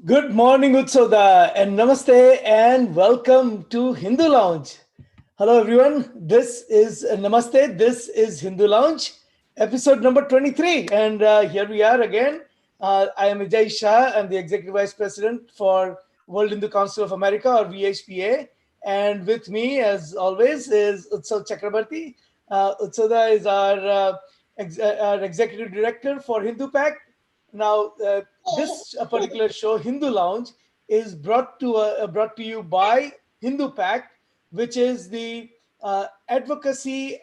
Good morning, Utsoda, and namaste, and welcome to Hindu Lounge. Hello, everyone. This is Namaste. This is Hindu Lounge, episode number 23. And here we are again. I am Vijay Shah. I'm the Executive Vice President for World Hindu Council of America, or VHPA. And with me, as always, is Utsav Chakrabarti. Utsoda is our Executive Director for HinduPACT. Now, this particular show, Hindu Lounge, is brought to you by HinduPACT, which is the advocacy,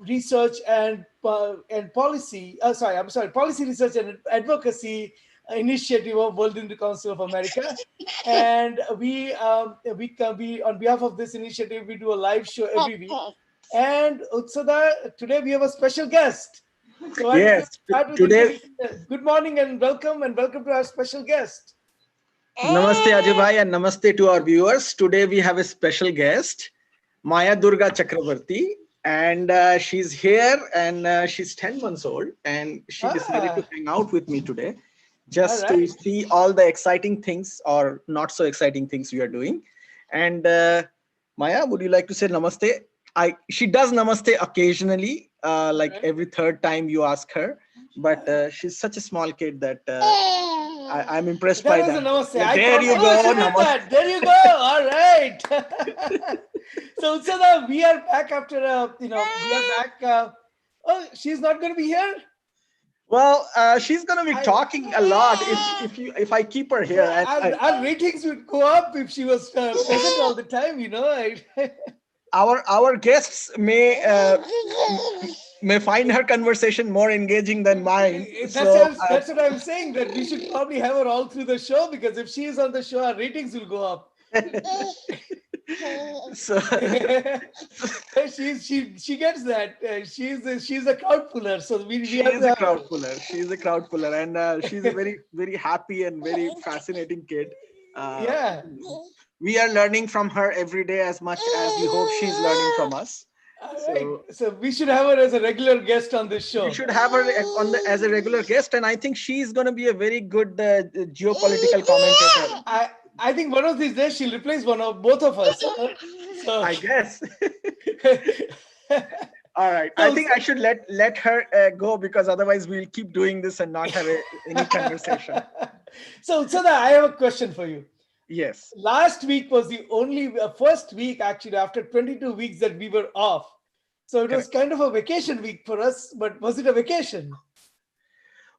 research, and policy. Policy research and advocacy initiative of World Hindu Council of America. And we on behalf of this initiative, we do a live show every week. And Utsada, today we have a special guest. So why don't you Yes, start with today, introducing? Good morning and welcome to our special guest. Namaste Ajay and Namaste to our viewers. Today we have a special guest, Maya Durga Chakrabarti, and she's here and she's 10 months old and she decided to Ah, hang out with me today all just to right. see all the exciting things or not so exciting things we are doing. And Maya, would you like to say Namaste? She does Namaste occasionally, All like right. every third time you ask her, but she's such a small kid that I'm impressed That by was a that. namaste. Yeah, I there thought, you oh, go. she did Namaste. that. There you go. All right. So Utsada, we are back after we are back. Oh, she's not going to be here. Well, she's gonna be I talking a lot if I keep her here. And our ratings would go up if she was present all the time. our guests may find her conversation more engaging than mine. So That's what I'm saying. That we should probably have her all through the show because if she is on the show, our ratings will go up. so She gets that. She's a crowd puller. So we she have is to a have her. crowd puller. She is a crowd puller, and she's a very happy and very fascinating kid. Uh, Yeah. we are learning from her every day as much as we hope she's learning from us. All right. So So we should have her as a regular guest on this we show. should have her as a regular guest, and I think she's going to be a very good geopolitical commentator. I I think one of these days she'll replace one of both of us. So I guess. All right. I so think I should let her go because otherwise we'll keep doing this and not have any conversation. so that I have a question for you. Yes. Last week was the only first week actually after 22 weeks that we were off. So it was Correct. kind of a vacation week for us, but was it a vacation?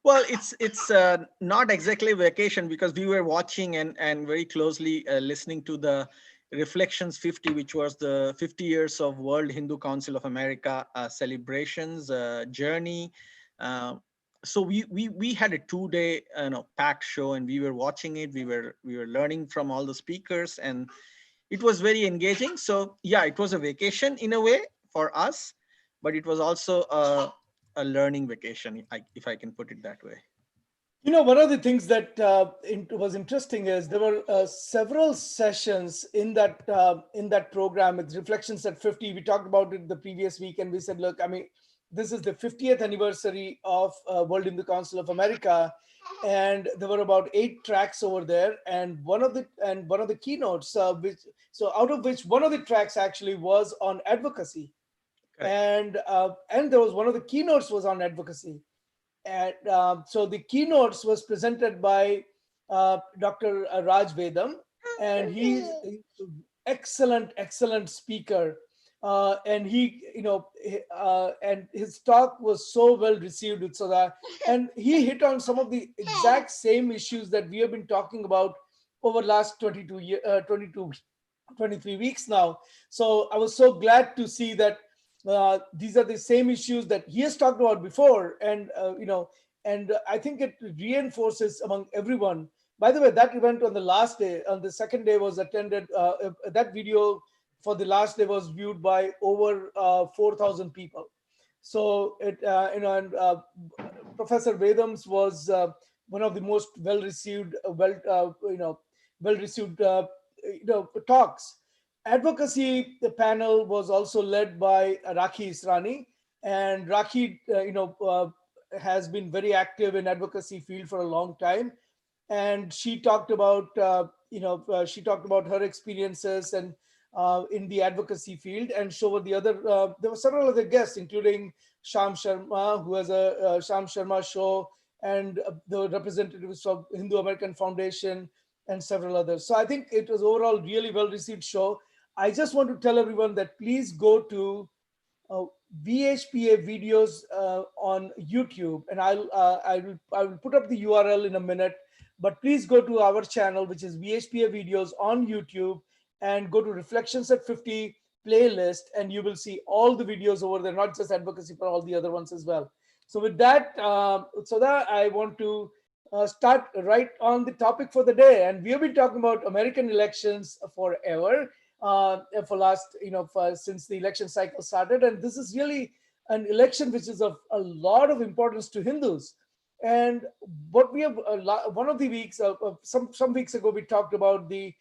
Well, it's not exactly vacation because we were watching and very closely listening to the Reflections 50, which was the 50 years of World Hindu Council of America celebrations journey. Uh, so we had a 2 day packed show and we were watching it. We were learning from all the speakers and it was very engaging. So yeah, it was a vacation in a way for us, but it was also a learning vacation, if I can put it that way. One of the things that was interesting is there were several sessions in that program. It's Reflections at 50. We talked about it the previous week, and we said, look, I mean, this is the 50th anniversary of World Hindu Council of America, and there were about 8 tracks over there, and one of the keynotes, out of which one of the tracks actually was on advocacy, Correct. and there was one of the keynotes was on advocacy. And so the keynotes was presented by Dr. Raj Vedam, and he's excellent speaker. And and his talk was so well received, Utsaga, and he hit on some of the exact same issues that we have been talking about over last 23 weeks now. So I was so glad to see that these are the same issues that he has talked about before, and I think it reinforces among everyone. By the way, that event on the last day, on the second day, was attended. That video for the last day was viewed by over 4,000 people. So and Professor Vedams was one of the most well received, well received talks. Advocacy the panel was also led by Rakhi Israni, and Rakhi has been very active in advocacy field for a long time, and she talked about she talked about her experiences and in the advocacy field, and so were the other. There were several other guests, including Sham Sharma, who has a Sham Sharma show, and the representatives of Hindu American Foundation, and several others. So I think it was overall really well received show. I just want to tell everyone that please go to uh, VHPA videos on YouTube, and I will put up the URL in a minute. But please go to our channel, which is VHPA videos on YouTube, and go to Reflections at 50 playlist, and you will see all the videos over there, not just advocacy, but all the other ones as well. So with that, Sudha, I want to start right on the topic for the day, and we have been talking about American elections forever, for last since the election cycle started, and this is really an election which is of a lot of importance to Hindus. And what we have one of the weeks some weeks ago, we talked about the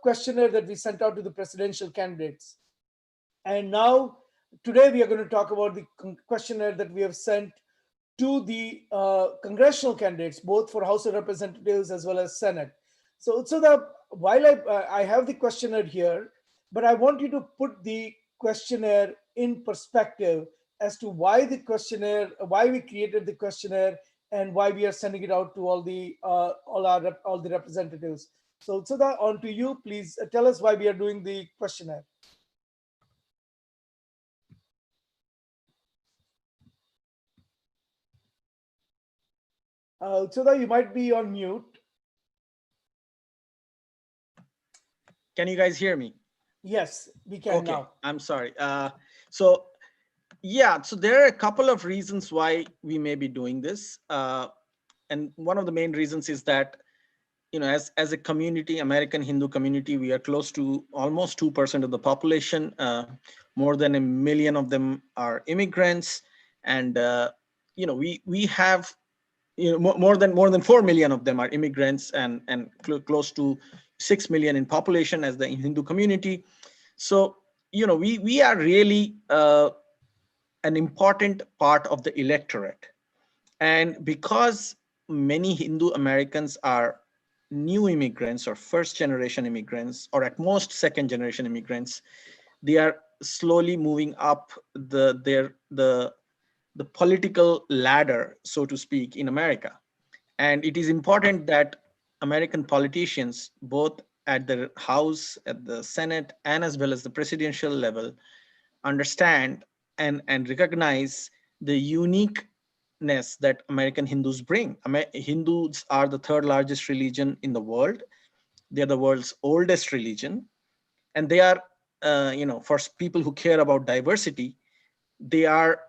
questionnaire that we sent out to the presidential candidates, and now today we are going to talk about the questionnaire that we have sent to the congressional candidates, both for House of Representatives as well as Senate. So the while I have the questionnaire here, but I want you to put the questionnaire in perspective as to why the questionnaire, why we created the questionnaire, and why we are sending it out to all the representatives. So that on to you, please tell us why we are doing the questionnaire. So that you might be on mute. Can you guys hear me? Yes, we can Okay, now. I'm sorry. So yeah, so there are a couple of reasons why we may be doing this. And one of the main reasons is that, as a community, American Hindu community, we are close to almost 2% of the population. More than 1 million of them are immigrants, and we have more than 4 million of them are immigrants, and close to 6 million in population as the Hindu community. So we are really an important part of the electorate, and because many Hindu Americans are new immigrants or first generation immigrants, or at most second generation immigrants, they are slowly moving up the political ladder, so to speak, in America. And it is important that American politicians, both at the House, at the Senate, and as well as the presidential level, understand and recognize the uniqueness that American Hindus bring. Hindus are the third largest religion in the world. They're the world's oldest religion, and they are, for people who care about diversity, they are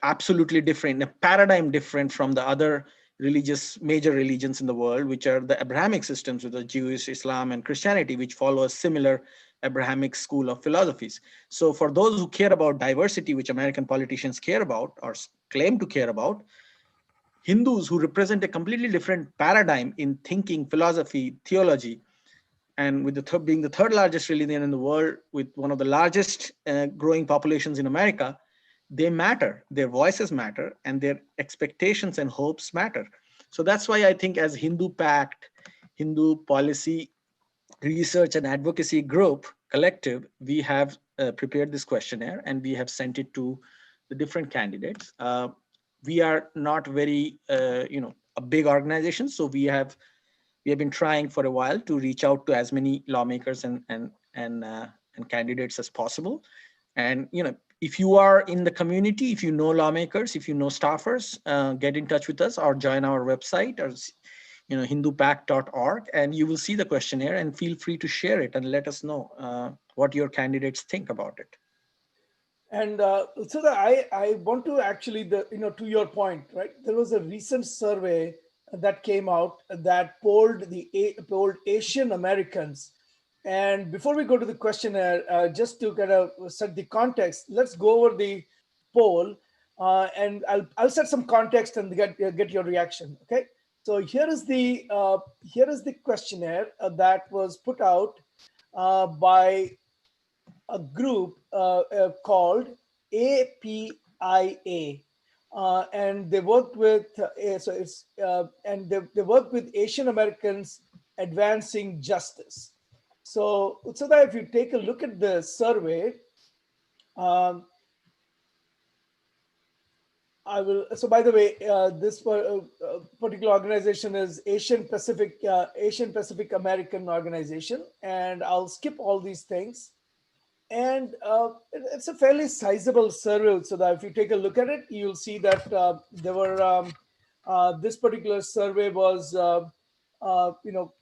absolutely different, a paradigm different from the other major religions in the world, which are the Abrahamic systems, with the Jewish, Islam, and Christianity, which follow a similar Abrahamic school of philosophies. So for those who care about diversity, which American politicians care about or claim to care about, Hindus who represent a completely different paradigm in thinking, philosophy, theology, and with being the third largest religion in the world, with one of the largest growing populations in America, they matter. Their voices matter, and their expectations and hopes matter. So that's why I think, as HinduPACT, Hindu Policy Research and Advocacy Group Collective, we have prepared this questionnaire, and we have sent it to the different candidates. We are not very, a big organization, so we have been trying for a while to reach out to as many lawmakers and candidates as possible. And if you are in the community, if you know lawmakers, if you know staffers, get in touch with us or join our website, or HinduPACT.org, and you will see the questionnaire, and feel free to share it and let us know what your candidates think about it. And so that I want to actually, to your point, right? There was a recent survey that came out that polled Asian Americans. And before we go to the questionnaire, just to kind of set the context, let's go over the poll, and I'll set some context and get your reaction. Okay. So here is the questionnaire that was put out by a group called APIA, and they worked with so it's and they worked with Asian Americans advancing justice. So that if you take a look at the survey, um, I will. So, by the way, this particular organization is Asian Pacific American Organization, and I'll skip all these things. And it's a fairly sizable survey. So that if you take a look at it, you'll see that there were this particular survey was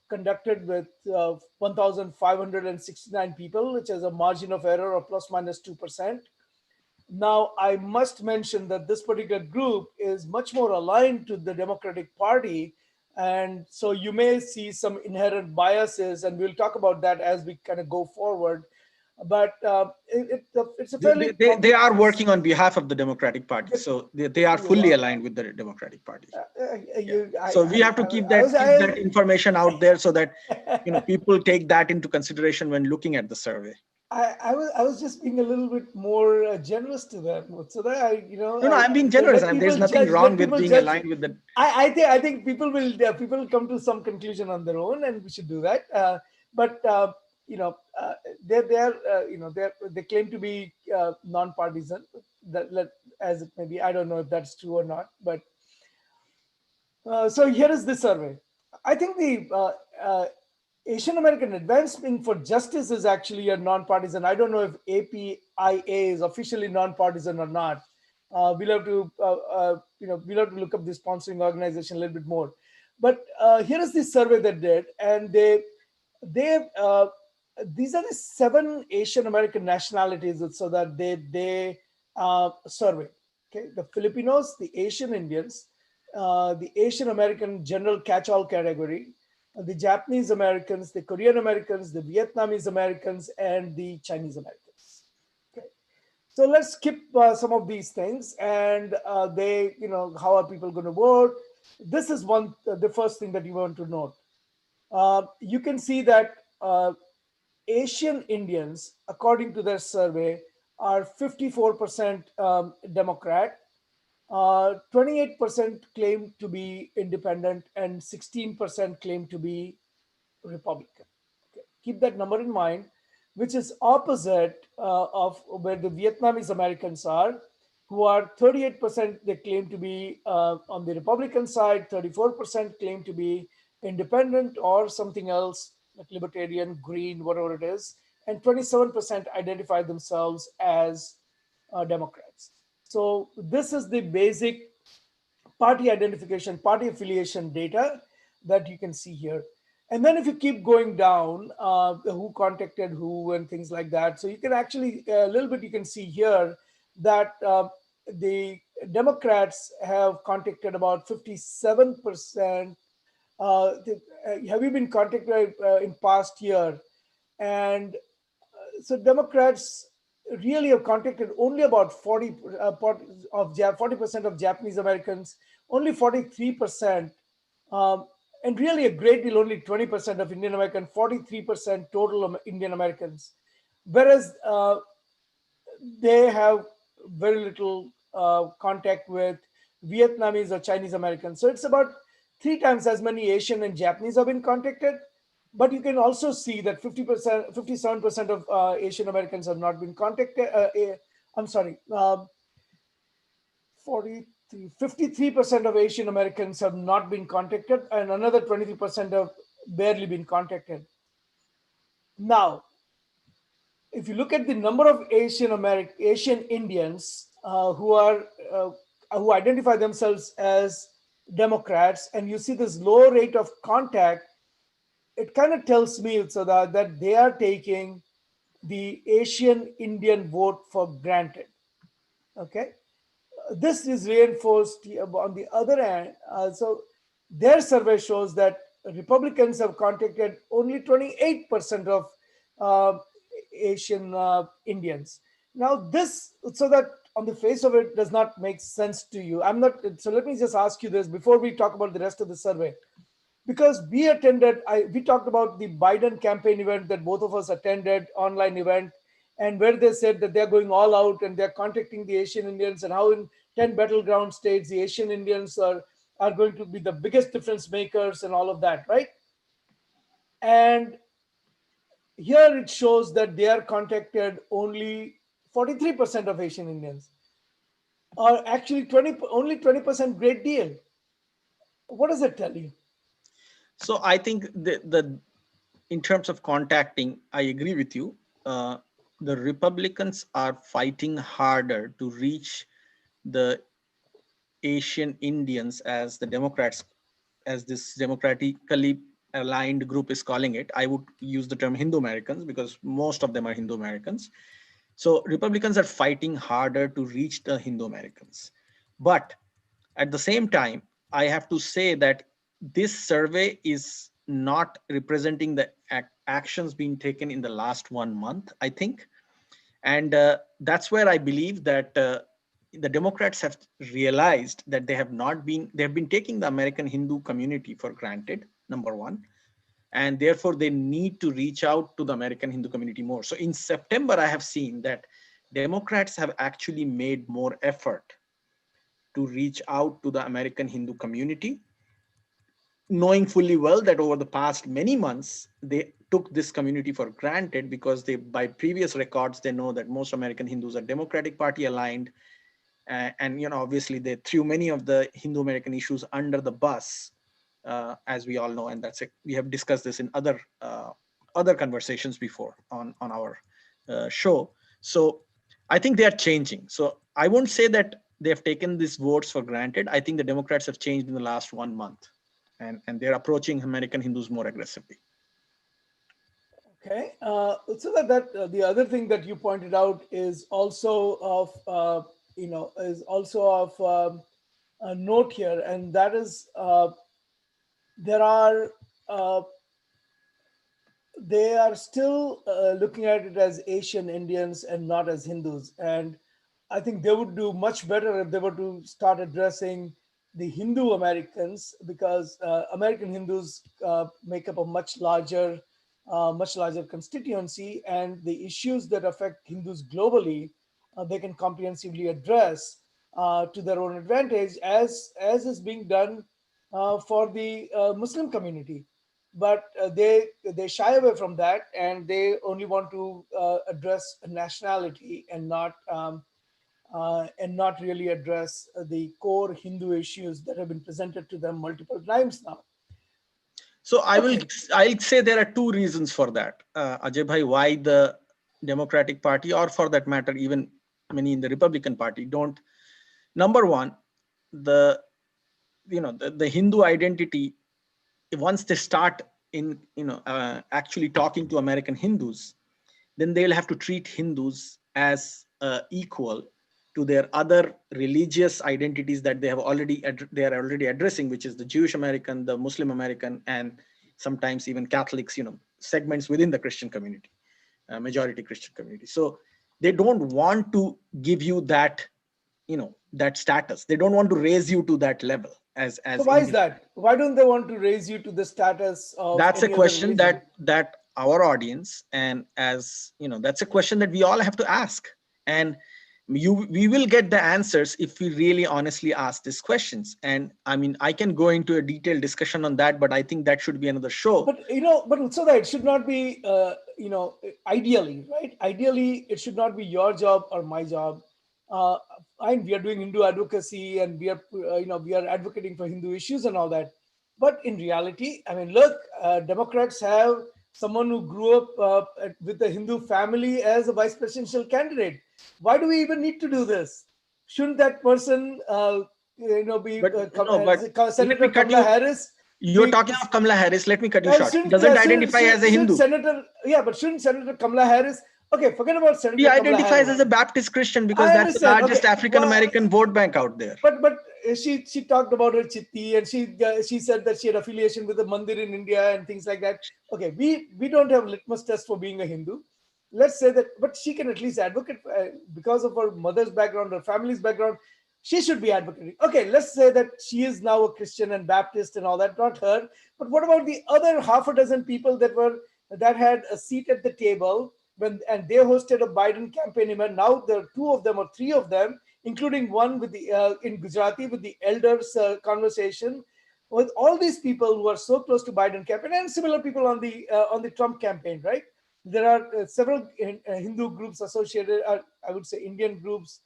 conducted with 1,569 people, which has a margin of error of plus minus 2%. Now, I must mention that this particular group is much more aligned to the Democratic Party. And so you may see some inherent biases, and we'll talk about that as we kind of go forward. But it's a fairly They are working on behalf of the Democratic Party, so they are fully aligned with the Democratic Party. So we have to keep that information out there so that people take that into consideration when looking at the survey. I was just being a little bit more generous to them, so that No, I'm being generous. There's nothing wrong with being aligned with the. I think people will come to some conclusion on their own, and we should do that. But they claim to be non-partisan. That as it may be, I don't know if that's true or not. But so here is the survey. I think the Asian American Advancement for Justice is actually a non-partisan. I don't know if APIA is officially non-partisan or not. We'll have to look up the sponsoring organization a little bit more. But here is the survey they did, and they these are the 7 Asian American nationalities so that they surveyed. Okay, the Filipinos, the Asian Indians, the Asian American general catch-all category, the Japanese Americans, the Korean Americans, the Vietnamese Americans, and the Chinese Americans. Okay, so let's skip some of these things, and how are people going to vote? This is the first thing that you want to note. You can see that Asian Indians, according to their survey, are 54% Democrat, 28% claim to be independent, and 16% claim to be Republican. Okay. Keep that number in mind, which is opposite of where the Vietnamese Americans are, who are 38% they claim to be on the Republican side, 34% claim to be independent or something else like libertarian, green, whatever it is, and 27% identify themselves as Democrats. So this is the basic party identification, party affiliation data that you can see here. And then if you keep going down, who contacted who and things like that. So you can actually, a little bit you can see here that the Democrats have contacted about 57%. Have you been contacted in past year? And so Democrats really have contacted only about 40% of Japanese Americans, only 43%, and really a great deal, only 20% of Indian American, 43% total of Indian Americans. Whereas they have very little contact with Vietnamese or Chinese Americans. So it's about 3 times as many Asian and Japanese have been contacted. But you can also see that 50%, 57% of Asian Americans have not been contacted. I'm sorry, 53% of Asian Americans have not been contacted, and another 23% have barely been contacted. Now, if you look at the number of Asian Indians who identify themselves as Democrats, and you see this low rate of contact, it kind of tells me so that they are taking the Asian Indian vote for granted. Okay, this is reinforced on the other hand. So their survey shows that Republicans have contacted only 28% of Asian Indians. Now this, so that on the face of it does not make sense to you. I'm not. So let me just ask you this before we talk about the rest of the survey. Because we talked about the Biden campaign event that both of us attended, online event, and where they said that they're going all out and they're contacting the Asian Indians, and how in 10 battleground states, the Asian Indians are going to be the biggest difference makers and all of that, right? And here it shows that they are contacted only 43% of Asian Indians, or actually only 20% great deal. What does it tell you? So I think the in terms of contacting, I agree with you. The Republicans are fighting harder to reach the Asian Indians, as the Democrats, as this democratically aligned group is calling it. I would use the term Hindu Americans because most of them are Hindu Americans. So Republicans are fighting harder to reach the Hindu Americans. But at the same time, I have to say that this survey is not representing the actions being taken in the last 1 month, I think. And that's where I believe that the Democrats have realized that they have been taking the American Hindu community for granted, number one, and therefore they need to reach out to the American Hindu community more. So in September, I have seen that Democrats have actually made more effort to reach out to the American Hindu community, knowing fully well that over the past many months, they took this community for granted because they, by previous records, they know that most American Hindus are Democratic Party aligned. And obviously they threw many of the Hindu American issues under the bus, as we all know, and we have discussed this in other conversations before on our show. So I think they are changing. So I won't say that they have taken these votes for granted. I think the Democrats have changed in the last 1 month, and they're approaching American Hindus more aggressively. Okay, so the other thing that you pointed out is also of is also of a note here, and that is there are they are still looking at it as Asian Indians and not as Hindus. And I think they would do much better if they were to start addressing the Hindu Americans, because American Hindus make up a much larger constituency, and the issues that affect Hindus globally, they can comprehensively address to their own advantage, as is being done for the Muslim community. But they shy away from that, and they only want to address nationality and not really address the core Hindu issues that have been presented to them multiple times now. So Okay. I'll say there are two reasons for that, Ajay bhai, why the Democratic Party, or for that matter, even many in the Republican Party, don't. Number one, the the Hindu identity, once they start in actually talking to American Hindus, then they'll have to treat Hindus as equal to their other religious identities that they are already addressing, which is the Jewish American, the Muslim American, and sometimes even Catholics, segments within the Christian community, majority Christian community. So they don't want to give you that, that status. They don't want to raise you to that level So as why is Indian. that? Why don't they want to raise you to the status of That's a any other question religion? that our audience, and as that's a question that we all have to ask, and we will get the answers if we really honestly ask these questions. And I mean, I can go into a detailed discussion on that, but I think that should be another show. But so that it should not be, ideally, right? Ideally, it should not be your job or my job. Uh, and we are doing Hindu advocacy, and we are advocating for Hindu issues and all that. But in reality, I mean, look, Democrats have someone who grew up with a Hindu family as a vice presidential candidate. Why do we even need to do this? Shouldn't that person, be But but let me Senator cut Kamala you. Harris? You're Be talking of Kamala Harris. Let me cut you short. She shouldn't, doesn't identify as a shouldn't Hindu. Senator, yeah, but shouldn't Senator Kamala Harris? Okay, forget about She Senator Kamala identifies Harris. as a Baptist Christian because I that's the understand. largest Okay, African well, American vote bank out there. but she talked about her chitti, and she said that she had affiliation with the mandir in India and things like that. Okay, we don't have litmus test for being a Hindu. Let's say that, but she can at least advocate because of her mother's background, her family's background. She should be advocating. Okay, let's say that she is now a Christian and Baptist and all that. Not her, but what about the other half a dozen people that had a seat at the table and they hosted a Biden campaign event? Now there are two of them or three of them, including one with the in Gujarati with the elders conversation, with all these people who are so close to Biden campaign and similar people on the Trump campaign, right? There are several Hindu groups associated, I would say Indian groups,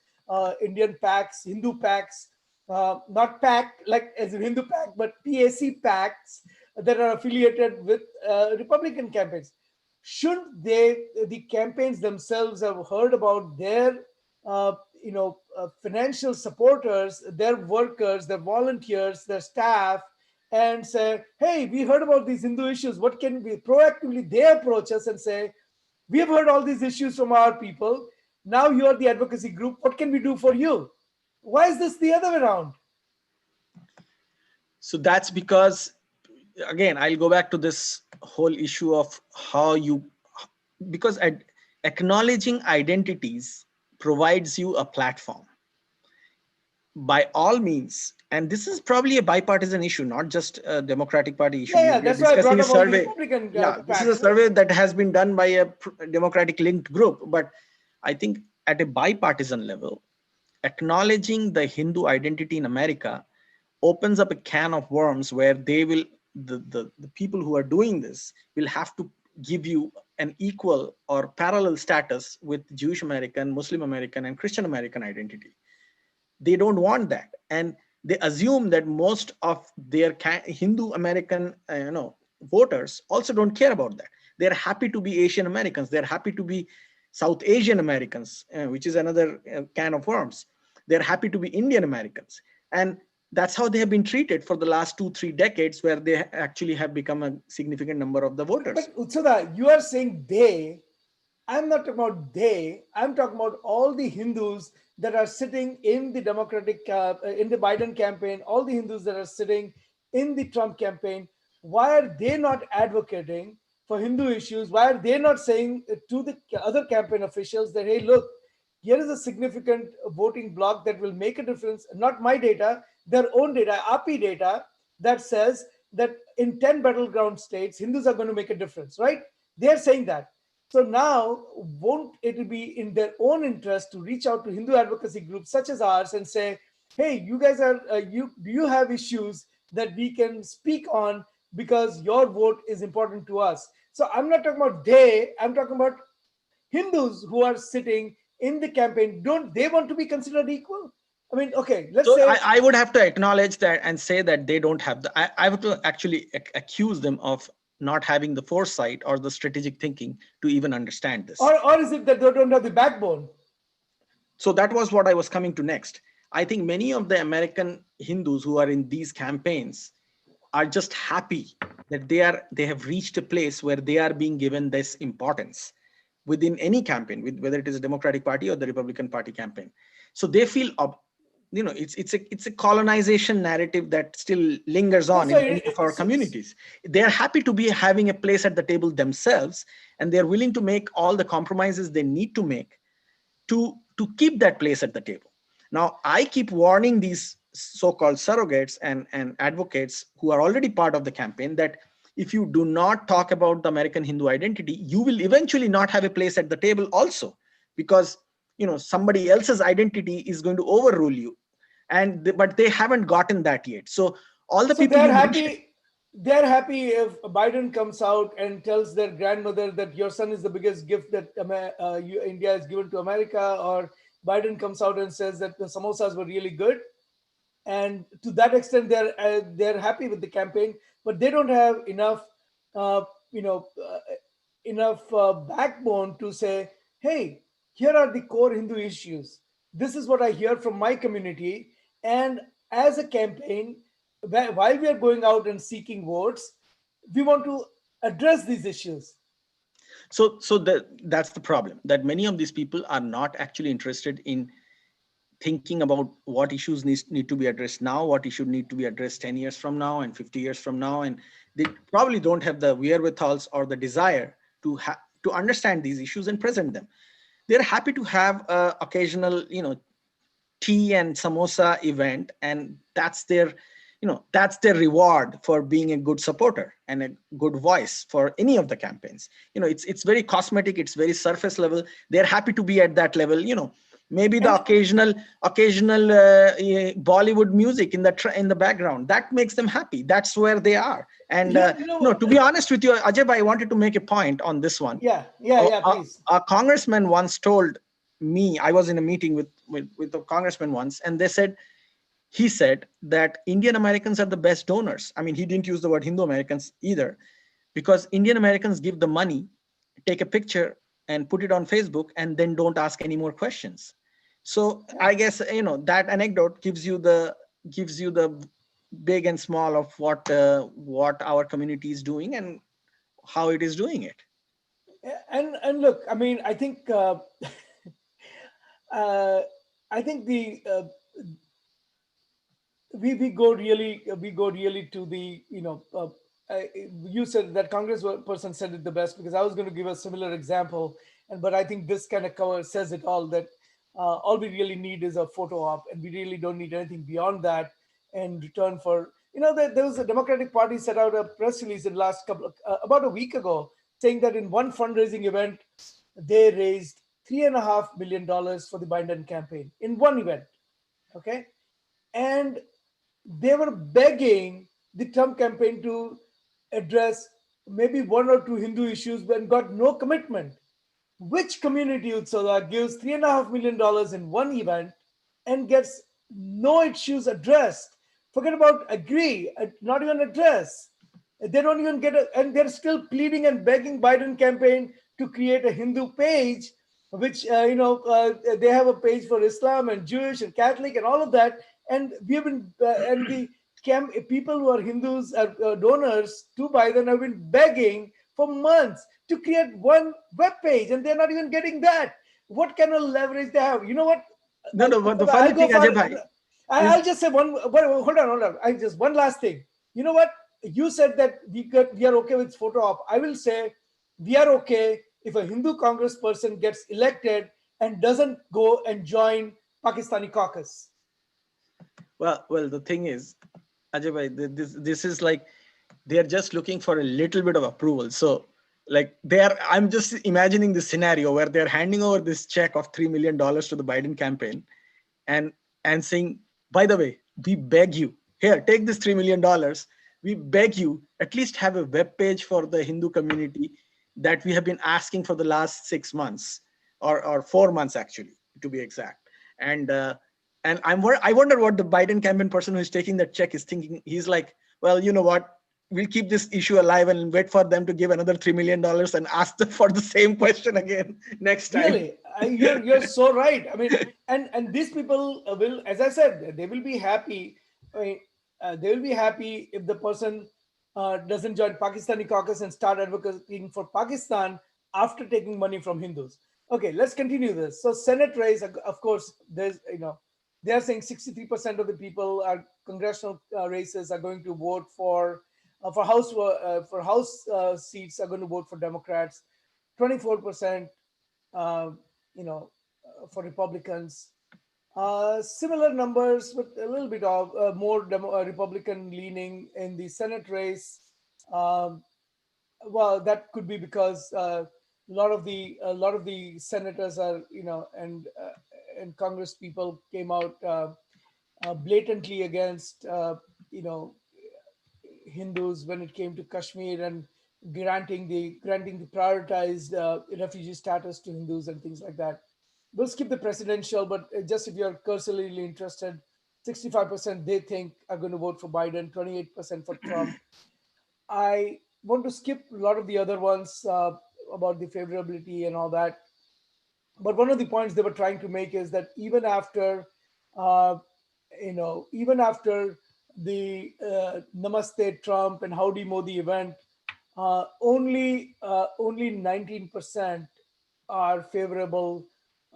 Indian PACs, Hindu PACs, not PAC like as in Hindu PAC, but PAC PACs that are affiliated with Republican campaigns. Should the campaigns themselves have heard about their, financial supporters, their workers, their volunteers, their staff, and say, hey, we heard about these Hindu issues. What can we proactively they approach us and say, we have heard all these issues from our people. Now you are the advocacy group. What can we do for you? Why is this the other way around? So that's because, again, I'll go back to this whole issue of how you, because acknowledging identities provides you a platform. By all means, and this is probably a bipartisan issue, not just a Democratic Party issue. Yeah, We are that's why I brought discussing a up all the survey. Republican Yeah, this is a PACs. survey that has been done by a Democratic linked group. But I think at a bipartisan level, acknowledging the Hindu identity in America opens up a can of worms where they will, the people who are doing this will have to give you an equal or parallel status with Jewish American, Muslim American, and Christian American identity. They don't want that, and they assume that most of their Hindu American voters also don't care about that. They're happy to be Asian Americans, they're happy to be South Asian Americans, which is another can of worms. They're happy to be Indian Americans, and that's how they have been treated for the last 2-3 decades, where they actually have become a significant number of the voters. But Utsada, you are saying they. I'm not talking about they. I'm talking about all the Hindus that are sitting in the in the Biden campaign, all the Hindus that are sitting in the Trump campaign. Why are they not advocating for Hindu issues? Why are they not saying to the other campaign officials that, hey, look, here is a significant voting block that will make a difference? Not my data, their own data, API data, that says that in 10 battleground states, Hindus are going to make a difference, right? They're saying that. So now, won't it be in their own interest to reach out to Hindu advocacy groups such as ours and say, "Hey, you guys are do you have issues that we can speak on because your vote is important to us?" So I'm not talking about they. I'm talking about Hindus who are sitting in the campaign. Don't they want to be considered equal? I mean, okay, let's So say I would have to acknowledge that and say that they don't have the, I would to actually accuse them of not having the foresight or the strategic thinking to even understand this. or is it that they don't have the backbone? So that was what I was coming to next. I think many of the American Hindus who are in these campaigns are just happy that they have reached a place where they are being given this importance within any campaign, with whether it is a Democratic Party or the Republican Party campaign. So they feel it's a colonization narrative that still lingers on in many of our communities. They're happy to be having a place at the table themselves, and they're willing to make all the compromises they need to make to keep that place at the table. Now, I keep warning these so-called surrogates and advocates who are already part of the campaign that if you do not talk about the American Hindu identity, you will eventually not have a place at the table also, because somebody else's identity is going to overrule you, but they haven't gotten that yet. So all the people they're you happy. mentioned, They're happy if Biden comes out and tells their grandmother that your son is the biggest gift that India has given to America, or Biden comes out and says that the samosas were really good, and to that extent they're happy with the campaign, but they don't have enough, uh, you know, uh, enough backbone to say, hey, here are the core Hindu issues. This is what I hear from my community, and as a campaign, while we are going out and seeking votes, we want to address these issues. that's the problem, that many of these people are not actually interested in thinking about what issues need to be addressed now, what issues need to be addressed 10 years from now and 50 years from now. And they probably don't have the wherewithals or the desire to understand these issues and present them. They're happy to have a occasional, tea and samosa event, and that's their reward for being a good supporter and a good voice for any of the campaigns. It's very cosmetic, it's very surface level. They're happy to be at that level. Maybe the And occasional Bollywood music in in the background, that makes them happy. That's where they are. And you know no, what? to be honest with you, Ajay, I wanted to make a point on this one. Yeah, please. A congressman once told me, I was in a meeting with a congressman once, and he said that Indian Americans are the best donors. I mean, he didn't use the word Hindu Americans either, because Indian Americans give the money, take a picture, and put it on Facebook, and then don't ask any more questions. So Yeah. I guess, that anecdote gives you the big and small of what our community is doing and how it is doing it. And look, I mean, uh, I think the we go really to the you said that Congress person said it the best, because I was going to give a similar example, and but I think this kind of cover says it all, that all we really need is a photo op, and we really don't need anything beyond that in return for, there was a Democratic Party set out a press release in last about a week ago, saying that in one fundraising event they raised $3.5 million for the Biden campaign in one event. Okay. And they were begging the Trump campaign to address maybe one or two Hindu issues, but got no commitment. Which community, Utsala, gives $3.5 million in one event and gets no issues addressed? Forget about agree, not even address. They don't even get it, and they're still pleading and begging Biden campaign to create a Hindu page, which they have a page for Islam and Jewish and Catholic and all of that. And we have been and the people who are Hindus, donors to Biden, have been begging for months to create one web page, and they're not even getting that. What kind of leverage they have? You know what? No, no, but the funny I'll go thing, for. Ajay bhai, I'll is just say one. Hold on, hold on. I just one last thing. You know what? You said that we are okay with photo op. I will say we are okay if a Hindu Congress person gets elected and doesn't go and join Pakistani caucus. well, the thing is, Ajay bhai, this is like they're just looking for a little bit of approval. So like I'm just imagining this scenario where they're handing over this check of $3 million to the Biden campaign, and saying, by the way, we beg you, here, take this $3 million. We beg you, at least have a web page for the Hindu community that we have been asking for the last 6 months, or 4 months actually, to be exact. And I wonder what the Biden campaign person who is taking that check is thinking. He's like, well, you know what, we'll keep this issue alive and wait for them to give another $3 million and ask them for the same question again next time. Really, you're so right. I mean, and these people will, as I said, they will be happy. I mean, they will be happy if the person doesn't join Pakistani caucus and start advocating for Pakistan after taking money from Hindus. Okay, let's continue this. So Senate race, of course, there's they are saying 63% of the people are congressional races are going to vote for house seats are going to vote for Democrats. 24% uh, for Republicans. Similar numbers, with a little bit of more Republican leaning in the Senate race. Um, well, that could be because a lot of the senators are, and Congress people came out blatantly against you know Hindus when it came to Kashmir, and granting the prioritized refugee status to Hindus and things like that. We'll skip the presidential, but just if you're cursorily interested, 65% they think are going to vote for Biden, 28% for Trump. I want to skip a lot of the other ones about the favorability and all that. But one of the points they were trying to make is that uh, even after the Namaste Trump and Howdy Modi event, only 19% are favorable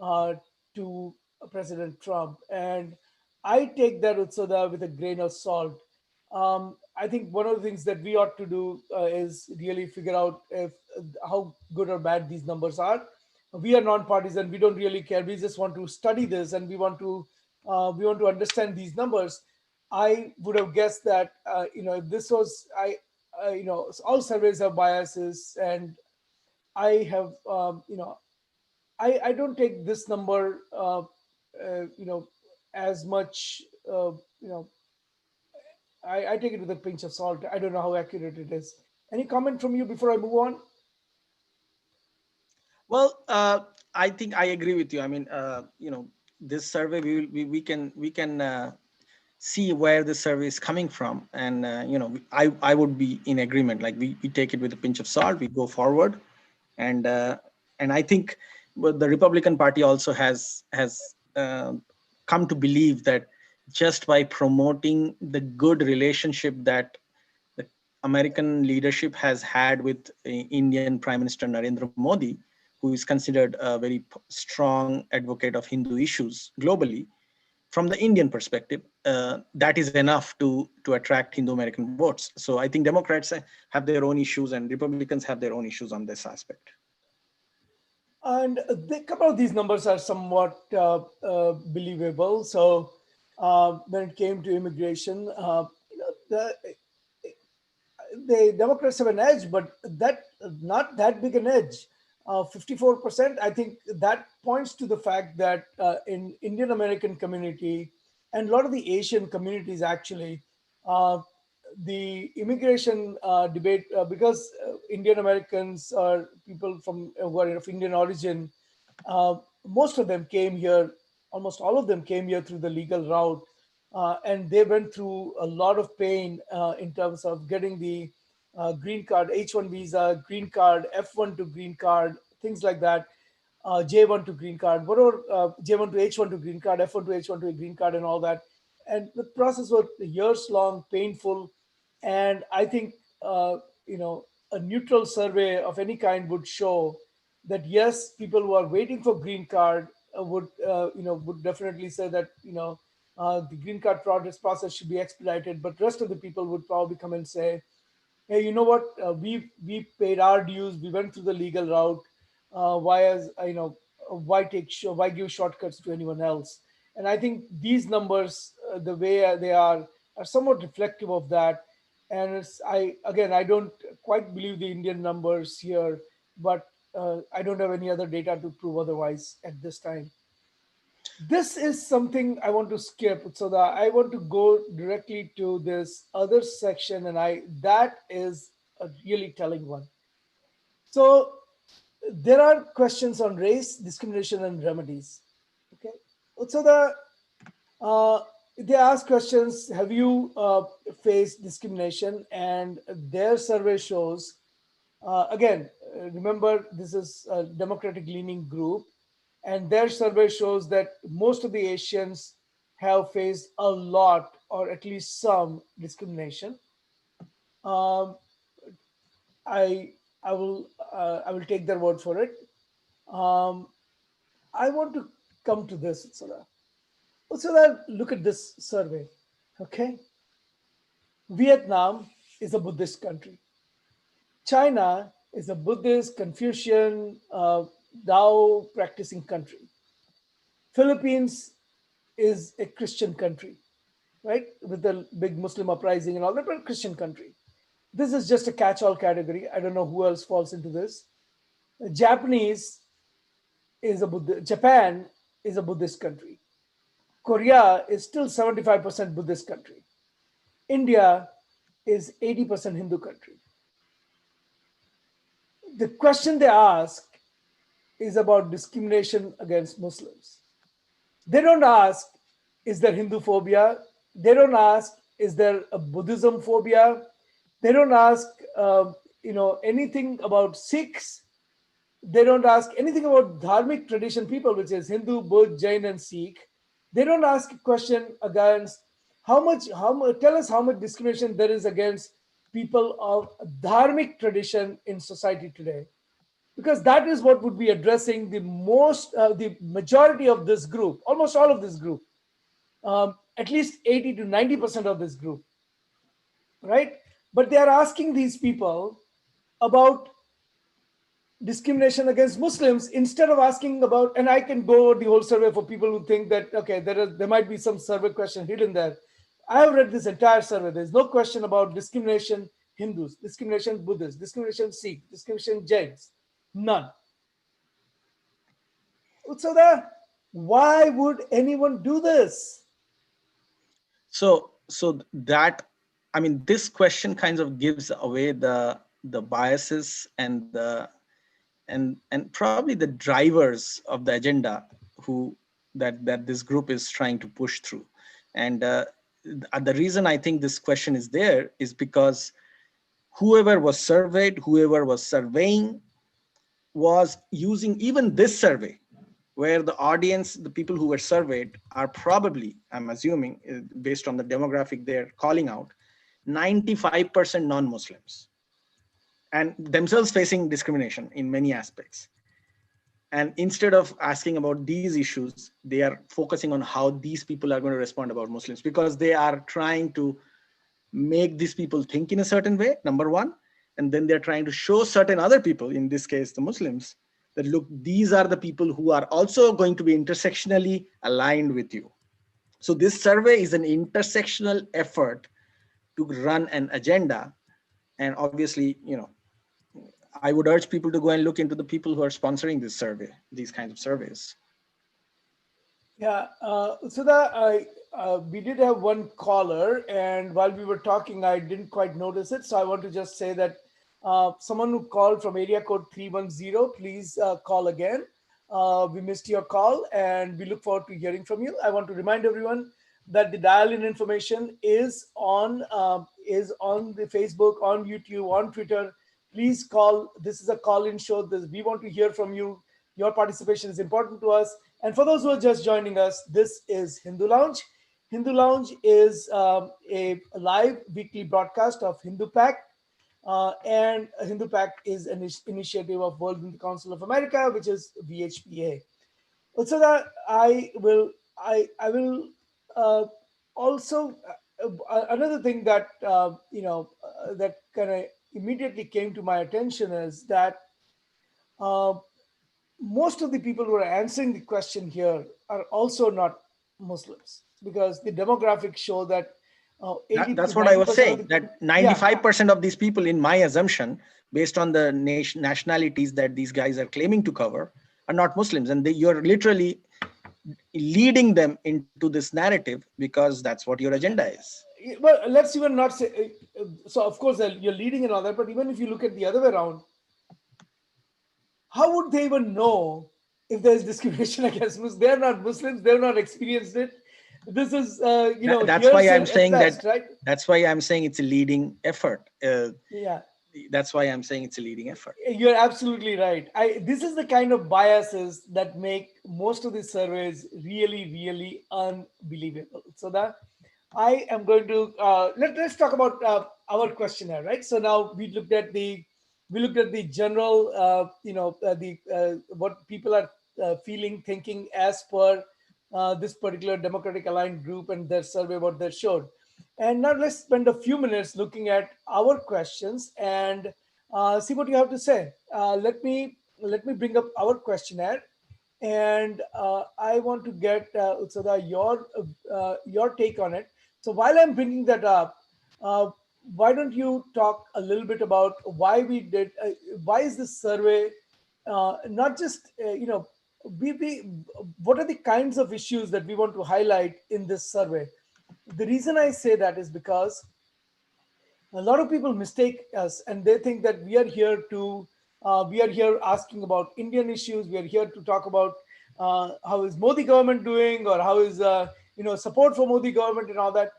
uh, to President Trump, and I take that Utsoda with a grain of salt. I think one of the things that we ought to do is really figure out if how good or bad these numbers are. We are non-partisan. We don't really care. We just want to study this, and we want to understand these numbers. I would have guessed that if this was all surveys have biases, and I have I don't take this number. you know, as much, you know, I take it with a pinch of salt. I don't know how accurate it is. Any comment from you before I move on? Well, I think I agree with you. I mean, this survey we can see where the survey is coming from, and I would be in agreement. Like we take it with a pinch of salt. We go forward, and I think the Republican Party also has come to believe that just by promoting the good relationship that the American leadership has had with Indian Prime Minister Narendra Modi, who is considered a very strong advocate of Hindu issues globally. From the Indian perspective, that is enough to attract Hindu American votes. So I think Democrats have their own issues and Republicans have their own issues on this aspect. And a couple of these numbers are somewhat believable. So when it came to immigration, the Democrats have an edge, but that not that big an edge. 54%. I think that points to the fact that in Indian American community and a lot of the Asian communities actually, uh, the immigration debate, because Indian Americans are people from who are of Indian origin, most of them came here, almost all of them came here through the legal route, and they went through a lot of pain in terms of getting the green card, H1 visa, green card, F1 to green card, things like that, J1 to green card, whatever, J1 to H1 to green card, F1 to H1 to a green card, and all that. And the process was years long, painful, and I think you know, a neutral survey of any kind would show that yes, people who are waiting for green card would would definitely say that the green card process should be expedited, but rest of the people would probably come and say, hey, you know what? We paid our dues. We went through the legal route. Why as why why give shortcuts to anyone else? And I think these numbers, the way they are somewhat reflective of that. And I don't quite believe the Indian numbers here, but I don't have any other data to prove otherwise at this time. This is something I want to skip, so that I want to go directly to this other section, and I that is a really telling one. So there are questions on race, discrimination, and remedies. Okay, so uh, they ask questions. Have you faced discrimination? And their survey shows, again, remember this is a democratic leaning group, and their survey shows that most of the Asians have faced a lot or at least some discrimination. Um, I I will take their word for it. Um, I want to come to this, Utsala. Utsala, look at this survey. Okay, Vietnam is a Buddhist country. China is a Buddhist, Confucian, Tao practicing country. Philippines is a Christian country, right? With the big Muslim uprising and all that, but a Christian country. This is just a catch-all category. I don't know who else falls into this. Japanese Japan is a Buddhist country. Korea is still 75% Buddhist country. India is 80% Hindu country. The question they ask is about discrimination against Muslims. They don't ask, is there Hindu phobia? They don't ask, is there a Buddhism phobia? They don't ask, anything about Sikhs. They don't ask anything about dharmic tradition people, which is Hindu, Buddha, Jain, and Sikh. They don't ask a question against how much, tell us how much discrimination there is against people of dharmic tradition in society today, because that is what would be addressing the majority of this group, almost all of this group, at least 80 to 90% of this group, right? But they are asking these people about discrimination against Muslims instead of asking about, and I can go over the whole survey for people who think that, okay, there might be some survey question hidden there. I have read this entire survey. There's no question about discrimination Hindus, discrimination Buddhists, discrimination Sikh, discrimination Jains, none. Utsada, Why would anyone do this? So that, I mean, this question kind of gives away the biases and probably the drivers of the agenda who that this group is trying to push through. And the reason I think this question is there is because whoever was surveyed, whoever was surveying, was using even this survey, where the audience, the people who were surveyed are probably, I'm assuming, based on the demographic they're calling out, 95% non-Muslims, and themselves facing discrimination in many aspects. And instead of asking about these issues, they are focusing on how these people are going to respond about Muslims, because they are trying to make these people think in a certain way, number one. And then they're trying to show certain other people, in this case the Muslims, that look, these are the people who are also going to be intersectionally aligned with you. So this survey is an intersectional effort to run an agenda. And obviously, I would urge people to go and look into the people who are sponsoring this survey, these kinds of surveys. Yeah, so that we did have one caller, and while we were talking, I didn't quite notice it. So I want to just say that someone who called from area code 310, please call again. We missed your call, and we look forward to hearing from you. I want to remind everyone that the dial-in information is on the Facebook, on YouTube, on Twitter. Please call. This is a call-in show. We want to hear from you. Your participation is important to us. And for those who are just joining us, this is Hindu Lounge. Hindu Lounge is a live weekly broadcast of HinduPACT. And HinduPACT is an initiative of World Hindu Council of America, which is VHPA. So that I will uh, also another thing that that kind of immediately came to my attention is that uh, most of the people who are answering the question here are also not Muslims, because the demographics show that 80 to That's what I was 90% of saying, the people, that yeah, 95% of these people, in my assumption, based on the nationalities that these guys are claiming to cover, are not Muslims. And you're literally leading them into this narrative because that's what your agenda is. well, let's even not say, so of course you're leading and all that, but even if you look at the other way around, how would they even know if there's discrimination against Muslims? They're not Muslims, they've not experienced it. This is, That's why I'm hearsay at saying that. best, right? That's why I'm saying it's a leading effort. Yeah. That's why I'm saying it's a leading effort. You're absolutely right. This is the kind of biases that make most of these surveys really, really unbelievable. So that I am going to let's talk about our questionnaire, right? So now we looked at the general, the what people are feeling, thinking as per this particular Democratic Aligned group and their survey, what they showed. And now let's spend a few minutes looking at our questions and see what you have to say. Let me bring up our questionnaire, and I want to get Utsada your take on it. So while I'm bringing that up, uh, why don't you talk a little bit about why is this survey not just we what are the kinds of issues that we want to highlight in this survey? The reason I say that is because a lot of people mistake us and they think that we are here asking about Indian issues. We are here to talk about how is Modi government doing, or how is support for Modi government and all that.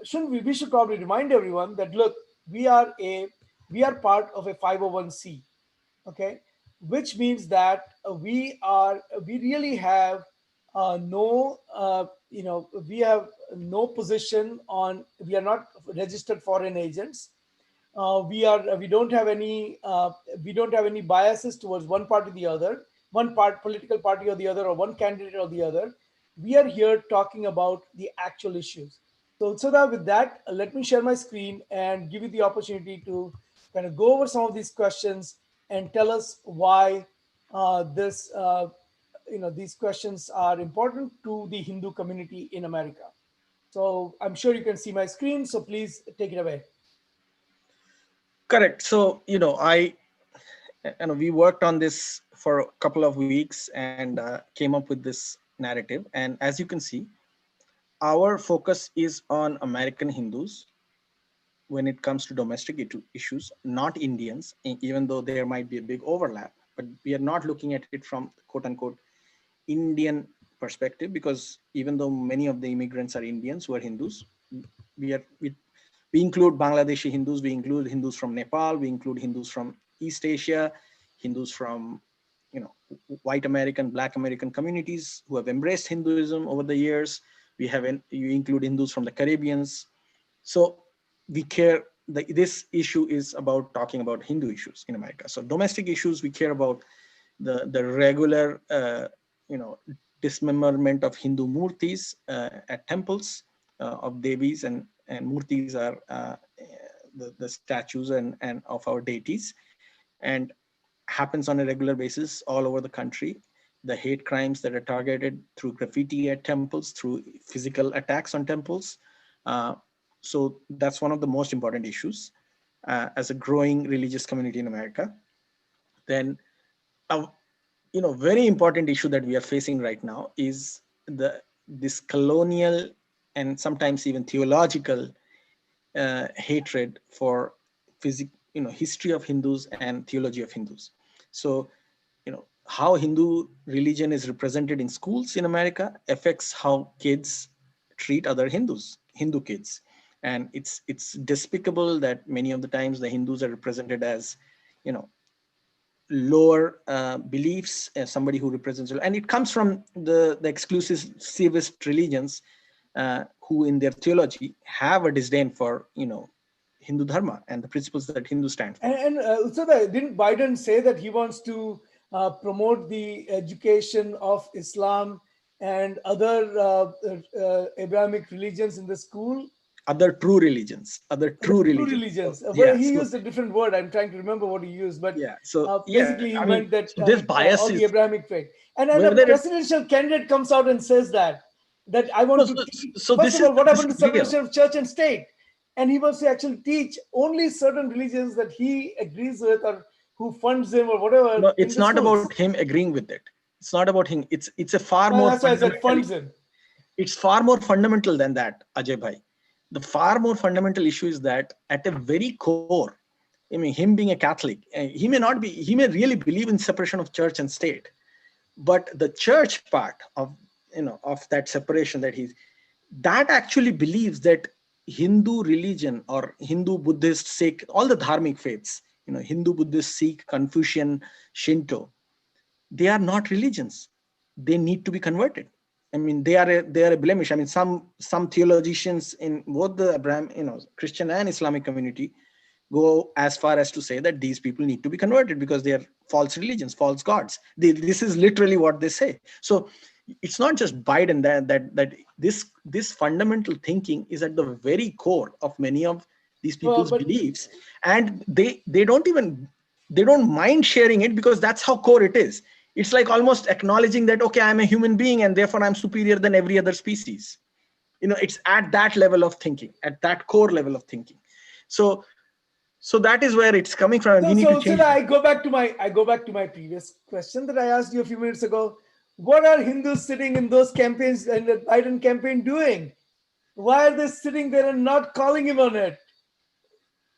Shouldn't we should probably remind everyone that, look, we are a we are part of a 501c, okay, which means that we really have no we have no position on, we are not registered foreign agents. We don't have any biases towards one party or the other, one part political party or the other, or one candidate or the other. We are here talking about the actual issues. So that with that, let me share my screen and give you the opportunity to kind of go over some of these questions and tell us why this these questions are important to the Hindu community in America. So I'm sure you can see my screen, so please take it away. Correct. So, we worked on this for a couple of weeks and came up with this narrative. And as you can see, our focus is on American Hindus when it comes to domestic issues, not Indians, even though there might be a big overlap. But we are not looking at it from quote unquote Indian perspective, because even though many of the immigrants are Indians who are Hindus, we are we include Bangladeshi Hindus, we include Hindus from Nepal, we include Hindus from East Asia, Hindus from, you know, white American, Black American communities who have embraced Hinduism over the years. You include Hindus from the Caribbeans. So we care. This issue is about talking about Hindu issues in America. So domestic issues, we care about the regular, you know, dismemberment of Hindu murtis at temples of devis, and murtis are the statues and of our deities, and happens on a regular basis all over the country. The hate crimes that are targeted through graffiti at temples, through physical attacks on temples. Uh, so that's one of the most important issues as a growing religious community in America. Then, uh, you know, very important issue that we are facing right now is this colonial and sometimes even theological hatred for history of Hindus and theology of Hindus. So, you know, how Hindu religion is represented in schools in America affects how kids treat other Hindu kids. And it's despicable that many of the times the Hindus are represented as, you know, lower beliefs, as somebody who represents, and it comes from the exclusivist religions who in their theology have a disdain for, you know, Hindu dharma and the principles that Hindus stand for. Didn't Biden say that he wants to promote the education of Islam and other Abrahamic religions in the school? Other true religions, The true religions. Well, Yeah, he so used a different word. I'm trying to remember what he used, but yeah, so yeah, basically he I mean, meant that so this bias all the is Abrahamic faith. And a whether it presidential candidate comes out and says that I no, want to teach. so First this of all, what this happened to is real. separation of church and state? And he wants to actually teach only certain religions that he agrees with or who funds him or whatever No, in it's the not about schools. him agreeing with it. It's not about him. It's a far Well, more that's why I said fundamental. funds him. It's far more fundamental than that, Ajay Bhai. The far more fundamental issue is that at a very core, I mean, him being a Catholic, he may really believe in separation of church and state, but the church part of, you know, of that separation that actually believes that Hindu religion or Hindu, Buddhist, Sikh, all the dharmic faiths, you know, Hindu, Buddhist, Sikh, Confucian, Shinto, they are not religions. They need to be converted. I mean, they are a blemish. I mean, some theologians in both the Abraham, you know, Christian and Islamic community go as far as to say that these people need to be converted because they are false religions, false gods. This is literally what they say. So it's not just Biden that this fundamental thinking is at the very core of many of these Well, people's but beliefs, and they don't mind sharing it because that's how core it is. It's like almost acknowledging that, okay, I'm a human being and therefore I'm superior than every other species. You know, it's at that level of thinking, at that core level of thinking. So that is where it's coming from, and we need to so change that that. I go back to my previous question that I asked you a few minutes ago. What are Hindus sitting in those campaigns and the Biden campaign doing? Why are they sitting there and not calling him on it?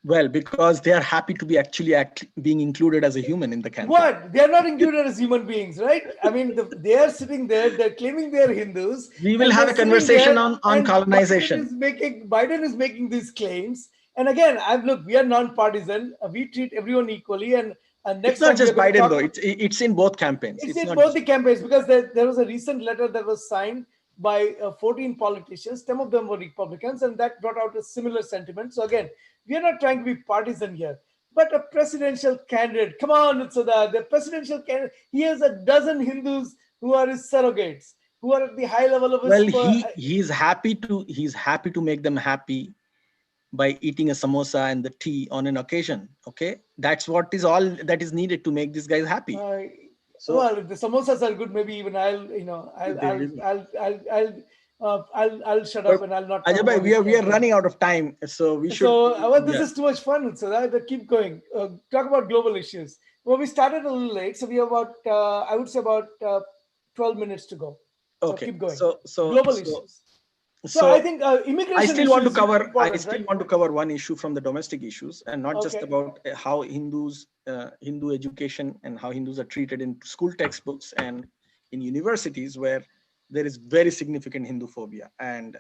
Well, because they are happy to be actually being included as a human in the campaign. What? They are not included as human beings, right? I mean, they are sitting there, they're claiming they're Hindus, We will and have they're a sitting conversation there, on and colonization. Biden is making these claims. And again, I've look, we are non-partisan. We treat everyone equally. And It's next not time we are just going to Biden talk though. about It's in both campaigns. it's It's in not both just the campaigns because there was a recent letter that was signed by 14 politicians. Some of them were Republicans, and that brought out a similar sentiment. So again, we are not trying to be partisan here, but a presidential candidate. Come on, Utsuda, the presidential candidate. He has a dozen Hindus who are his surrogates, who are at the high level of his. well. He's happy to make them happy by eating a samosa and the tea on an occasion. Okay, that's what is all that is needed to make these guys happy. Uh, So well, if the samosas are good, maybe even there is I'll shut but up and I'll not talk Ajay bhai, about his we are campaign. running out of time, so we should, So, well, this yeah. is too much fun. So that keep going. Talk about global issues. Well, we started a little late, so we have about I would say about 12 minutes to go. So Okay. keep going. So so Global so issues. So I so think I immigration still issue want to is really cover. I important, still right? want to cover one issue from the domestic issues, and not just Okay. about how Hindu education and how Hindus are treated in school textbooks and in universities, where there is very significant Hindu phobia, and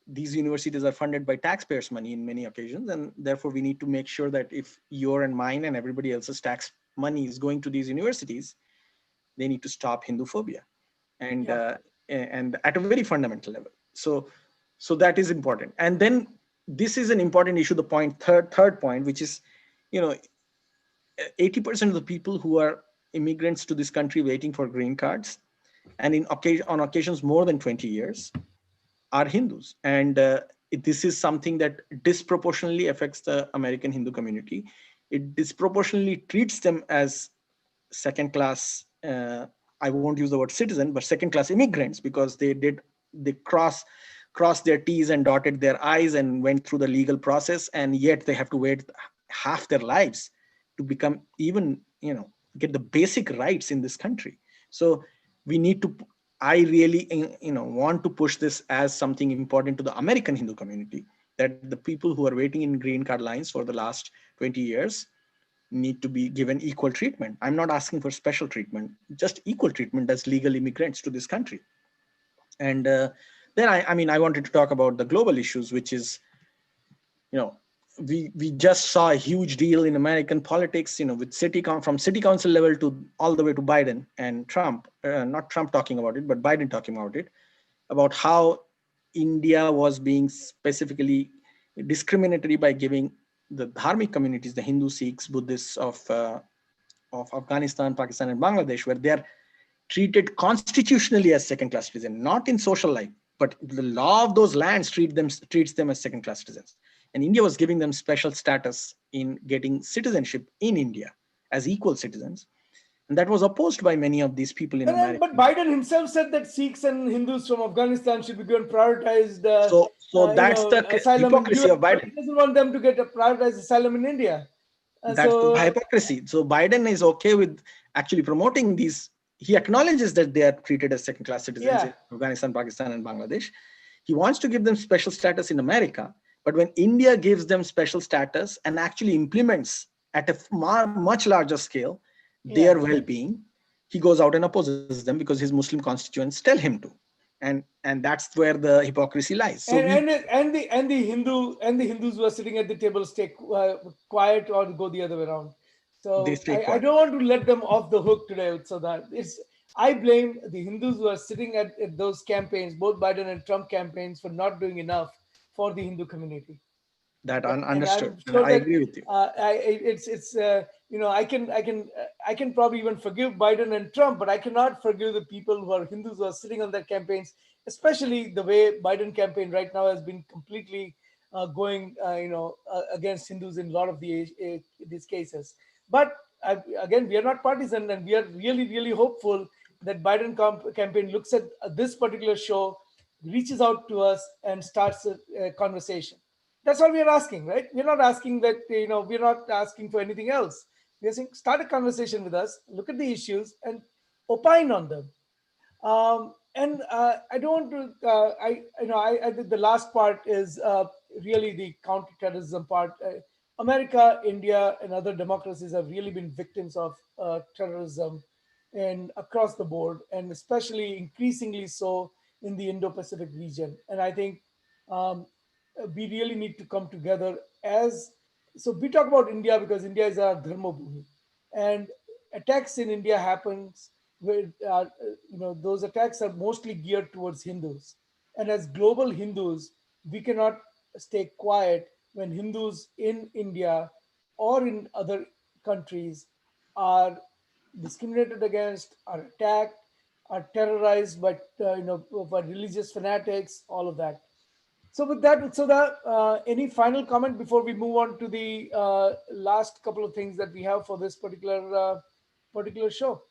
these universities are funded by taxpayers' money in many occasions, and therefore we need to make sure that if your and mine and everybody else's tax money is going to these universities, they need to stop Hindu phobia, and Yeah. uh, and at a very fundamental level. So that is important. And then this is an important issue. The third point, which is, you know 80% of the people who are immigrants to this country waiting for green cards, and on occasions more than 20 years, are Hindus. And this is something that disproportionately affects the American Hindu community. It disproportionately treats them as second class, I won't use the word citizen, but second class immigrants, because they crossed their T's and dotted their I's and went through the legal process, and yet they have to wait half their lives to become, even, get the basic rights in this country. So we need to, I really, want to push this as something important to the American Hindu community, that the people who are waiting in green card lines for the last 20 years need to be given equal treatment. I'm not asking for special treatment, just equal treatment as legal immigrants to this country. And then I wanted to talk about the global issues, which is, you know, we just saw a huge deal in American politics, with from city council level to all the way to Biden and Trump, not Trump talking about it, but Biden talking about it, about how India was being specifically discriminatory by giving the dharmic communities, the Hindu, Sikhs, Buddhists of Afghanistan, Pakistan, and Bangladesh, where they are treated constitutionally as second-class citizens, not in social life, but the law of those lands treats them as second-class citizens. And India was giving them special status in getting citizenship in India as equal citizens, and that was opposed by many of these people in And America. but Biden himself said that Sikhs and Hindus from Afghanistan should be given prioritized, So that's the asylum in hypocrisy US, of but Biden. he doesn't want them to get a prioritized asylum in India. That's the So hypocrisy. So Biden is okay with actually promoting these. He acknowledges that they are treated as second-class citizens yeah, in Afghanistan, Pakistan, and Bangladesh. He wants to give them special status in America, but when India gives them special status and actually implements at a much larger scale yeah. their well-being, he goes out and opposes them because his Muslim constituents tell him to, and that's where the hypocrisy lies. So And the Hindus who are sitting at the table stay quiet or go the other way around. they So stay I quiet. don't want to let them off the hook today. So that it's I blame the Hindus who are sitting at those campaigns, both Biden and Trump campaigns, for not doing enough for the Hindu community. That And understood, I'm and sure I that agree with you. it's I can probably even forgive Biden and Trump, but I cannot forgive the people who are Hindus who are sitting on their campaigns, especially the way Biden campaign right now has been completely going against Hindus in a lot of these cases. But again, we are not partisan, and we are really hopeful that Biden campaign looks at this particular show, reaches out to us, and starts a conversation. That's all we are asking, right? We're not asking that, we're not asking for anything else. We're saying start a conversation with us, look at the issues, and opine on them. And I don't want to, I think the last part is really the counterterrorism part. America, India, and other democracies have really been victims of terrorism and across the board, and especially increasingly so in the Indo-Pacific region. And I think um, we really need to come together as so we talk about India because India is our dharma bhumi, and attacks in India happens with those attacks are mostly geared towards Hindus, and as global Hindus, we cannot stay quiet when Hindus in India or in other countries are discriminated against, are attacked, are terrorized by religious fanatics, all of that. So with that, so that any final comment before we move on to the last couple of things that we have for this particular show?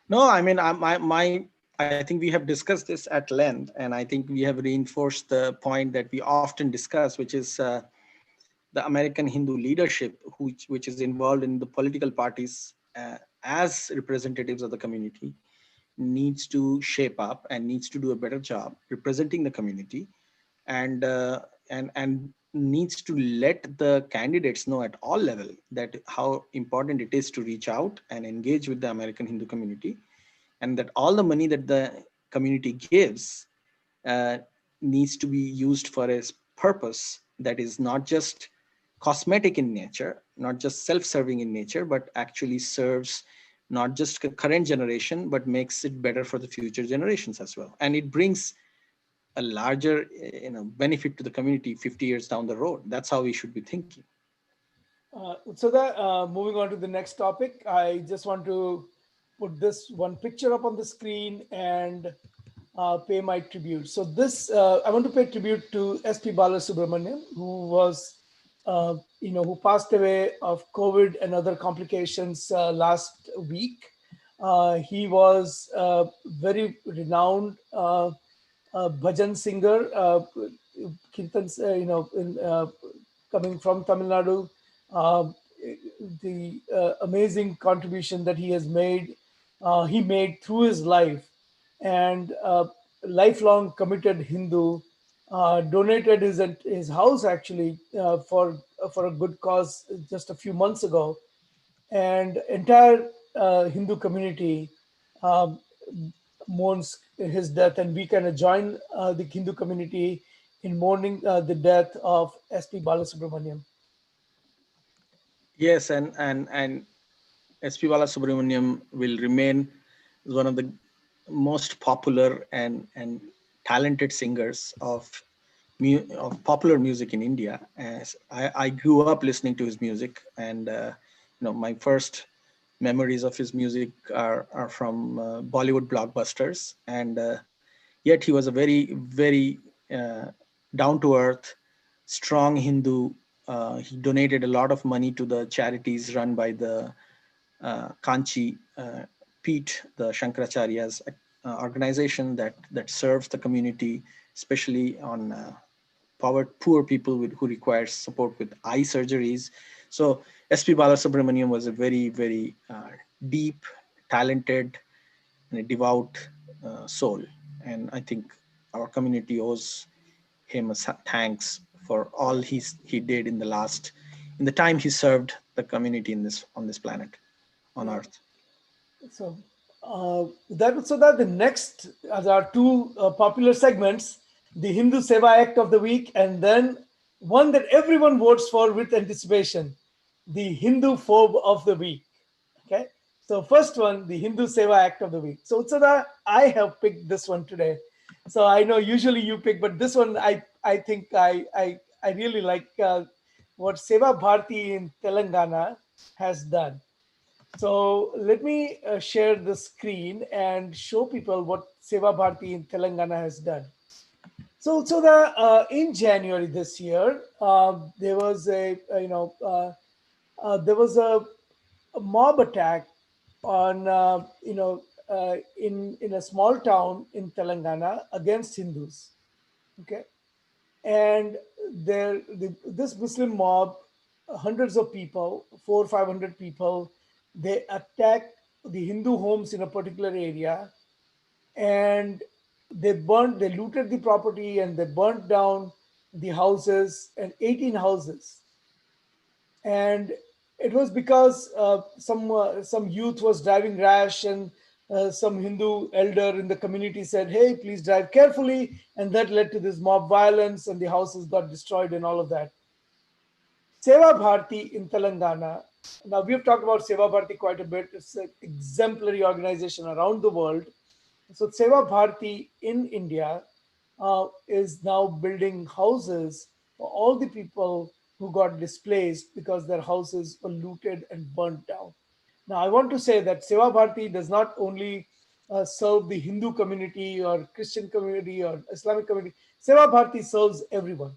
No, I mean, I think we have discussed this at length, and I think we have reinforced the point that we often discuss, which is the American Hindu leadership, which is involved in the political parties as representatives of the community, needs to shape up and needs to do a better job representing the community, and needs to let the candidates know at all level that how important it is to reach out and engage with the American Hindu community, and that all the money that the community gives uh, needs to be used for a purpose that is not just cosmetic in nature, not just self-serving in nature, but actually serves not just the current generation, but makes it better for the future generations as well. And it brings a larger, benefit to the community 50 years down the road. That's how we should be thinking. So that moving on to the next topic, I just want to put this one picture up on the screen and pay my tribute. So this, I want to pay tribute to S.P. Balasubramaniam, who was, who passed away of COVID and other complications last week. He was a very renowned bhajan singer, kirtans, coming from Tamil Nadu. Uh, the amazing contribution that he made through his life, and lifelong committed Hindu, donated his house actually for a good cause just a few months ago, and entire Hindu community um, mourns his death, and we kind of join the Hindu community in mourning the death of S.P. Balasubramaniam. Yes, and SP Balasubramaniam will remain one of the most popular and talented singers of popular music in India. As I grew up listening to his music, and my first memories of his music are from Bollywood blockbusters, and yet he was a very uh, down to earth, strong Hindu. He donated a lot of money to the charities run by the Kanchi Pete, the Shankaracharya's organization that serves the community, especially on poor people who require support with eye surgeries. So SP Balasubramaniam was a very deep, talented, and a devout soul, and I think our community owes him a thanks for all he did in the time he served the community on this planet, on Yeah. earth. So that the next there are two popular segments: the Hindu Seva Act of the week, and then one that everyone votes for with anticipation, the Hindu Phobe of the week. Okay, so first one, the Hindu Seva Act of the week. So Utsada, I have picked this one today. So I know usually you pick, but this one I think I really like what Seva Bharti in Telangana has done. So let me share the screen and show people what Seva Bharti in Telangana has done. So the in January this year, there was a mob attack on in a small town in Telangana against Hindus. Okay, and this Muslim mob, hundreds of people, 400-500 people, they attacked the Hindu homes in a particular area, and they looted the property, and they burnt down the houses, and 18 houses. And it was because some youth was driving rash, and some Hindu elder in the community said, "Hey, please drive carefully," and that led to this mob violence, and the houses got destroyed and all of that. Seva Bharti in Telangana. Now we've talked about Seva Bharti quite a bit. It's an exemplary organization around the world. So Seva Bharti in India is now building houses for all the people who got displaced because their houses were looted and burnt down. Now I want to say that Seva Bharti does not only serve the Hindu community or Christian community or Islamic community. Seva Bharti serves everyone.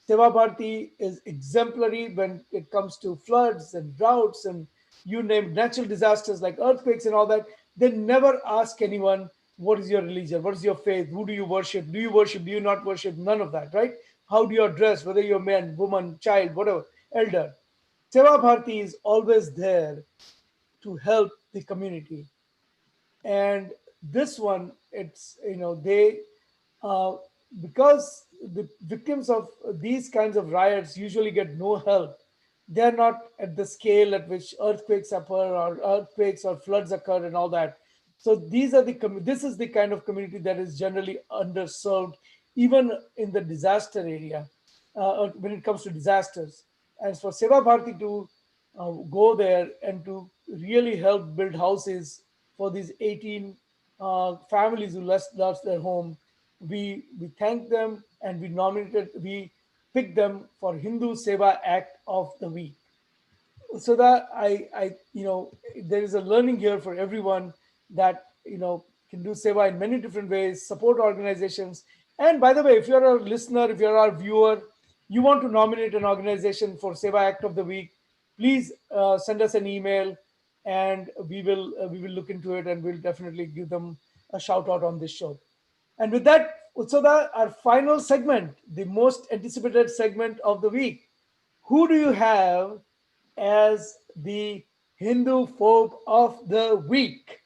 Seva Bharti is exemplary when it comes to floods and droughts and you name natural disasters like earthquakes and all that. They never ask anyone, what is your religion? What is your faith? Who do you worship? Do you worship? Do you not worship? None of that, right? How do you dress? Whether you're man, woman, child, whatever, elder. Seva Bharti is always there to help the community. And this one, it's, they, uh, because the victims of these kinds of riots usually get no help. They're not at the scale at which earthquakes occur, or earthquakes or floods occur and all that. So this is the kind of community that is generally underserved, even in the disaster area, when it comes to disasters. As for Seva Bharati to go there and to really help build houses for these 18 families who lost their home, we thank them, and we picked them for Hindu Seva Act of the Week. So that there is a learning here for everyone, that can do seva in many different ways, support organizations. And by the way, if you're a listener, if you're our viewer, you want to nominate an organization for Seva Act of the Week, please send us an email, and we will look into it, and we'll definitely give them a shout out on this show. And with that, Utsoda, our final segment, the most anticipated segment of the week, who do you have as the Hindu phobe of the week?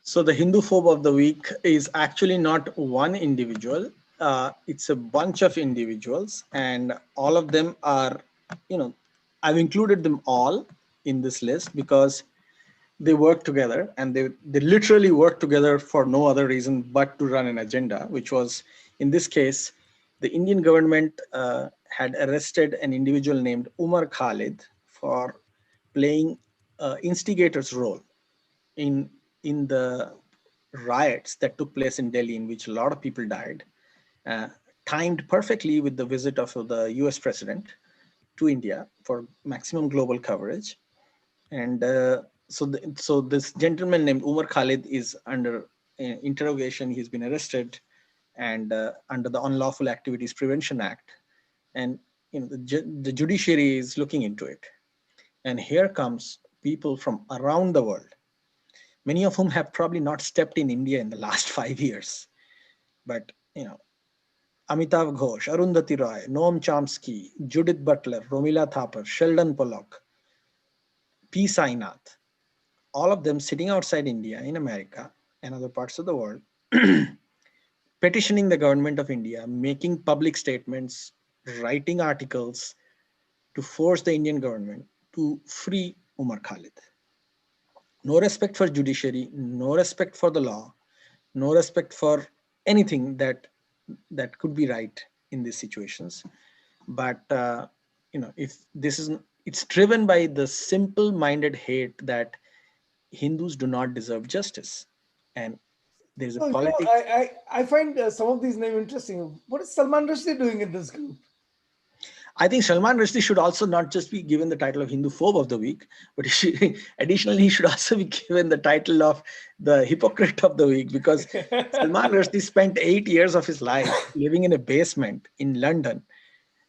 So the Hindu phobe of the week is actually not one individual. It's a bunch of individuals, and all of them are, I've included them all in this list because they work together, and they literally work together for no other reason but to run an agenda, which was, in this case, the Indian government had arrested an individual named Umar Khalid for playing instigator's role in the riots that took place in Delhi, in which a lot of people died, uh, timed perfectly with the visit of the US president to India for maximum global coverage. And so this gentleman named Umar Khalid is under interrogation. He's been arrested, and under the Unlawful Activities Prevention Act. And the judiciary is looking into it. And here comes people from around the world, many of whom have probably not stepped in India in the last 5 years. But, Amitav Ghosh, Arundhati Roy, Noam Chomsky, Judith Butler, Romila Thapar, Sheldon Pollock, P. Sainath, all of them sitting outside India, in America and other parts of the world, petitioning the government of India, making public statements, writing articles to force the Indian government to free Umar Khalid. No respect for judiciary, no respect for the law, no respect for anything that could be right in these situations. But if this is, it's driven by the simple-minded hate that Hindus do not deserve justice, and there's a So, politics. I find some of these names interesting. What is Salman Rushdie doing in this group? I think Salman Rushdie should also not just be given the title of Hindu phobe of the week, but additionally, he should also be given the title of the hypocrite of the week, because Salman Rushdie spent 8 years of his life living in a basement in London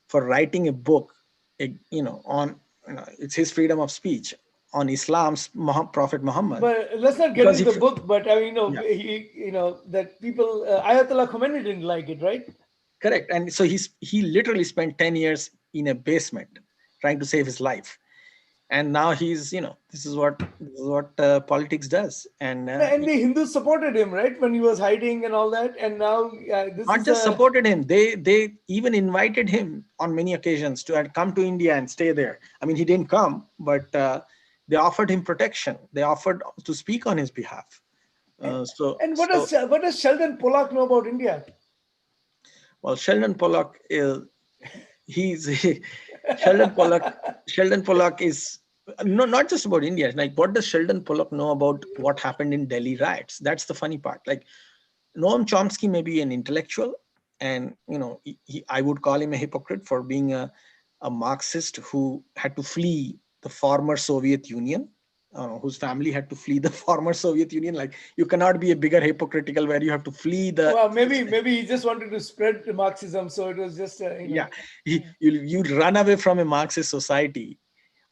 for writing a book, on, it's his freedom of speech on Islam's Prophet Muhammad. But let's not get Because into the if, book. But I mean, yeah, that people, Ayatollah Khomeini didn't like it, right? correct. And so he literally spent 10 years in a basement trying to save his life. And now he's, this is what politics does. And And the Hindus supported him, right, when he was hiding and all that. And now this not is just supported him, they even invited him on many occasions to come to India and stay there. I mean, he didn't come, but they offered him protection. They offered to speak on his behalf. and, So, and so what does Sheldon Pollock know about India? well, Sheldon Pollock is he's Sheldon Pollock. Sheldon Pollock is no, not just about India. Like, what does Sheldon Pollock know about what happened in Delhi riots? That's the funny part. Like, Noam Chomsky may be an intellectual, and I would call him a hypocrite for being a Marxist who had to flee the former Soviet Union, whose family had to flee the former Soviet Union. Like, you cannot be a bigger hypocritical where you have to flee the. Well, maybe he just wanted to spread Marxism, so it was just Yeah, you run away from a Marxist society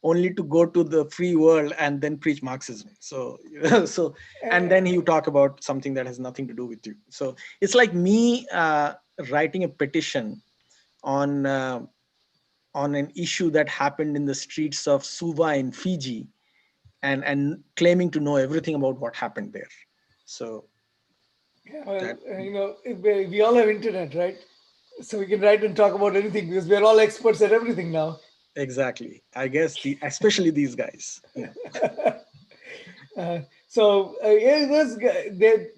only to go to the free world and then preach Marxism. So, and then you talk about something that has nothing to do with you. So it's like me writing a petition on on an issue that happened in the streets of Suva in Fiji, and claiming to know everything about what happened there. So Yeah, well, that we all have internet, right? So we can write and talk about anything because we're all experts at everything now. exactly, I guess especially these guys. Yeah. Yeah,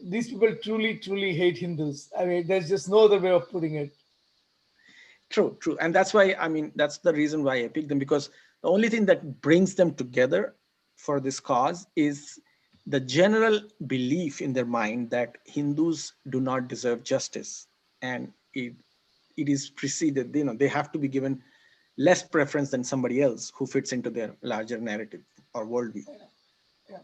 these people truly, truly hate Hindus. I mean, there's just no other way of putting it. True, true. And that's why, I mean, that's the reason why I picked them, because the only thing that brings them together for this cause is the general belief in their mind that Hindus do not deserve justice. And it is preceded, they have to be given less preference than somebody else who fits into their larger narrative or worldview. Yeah.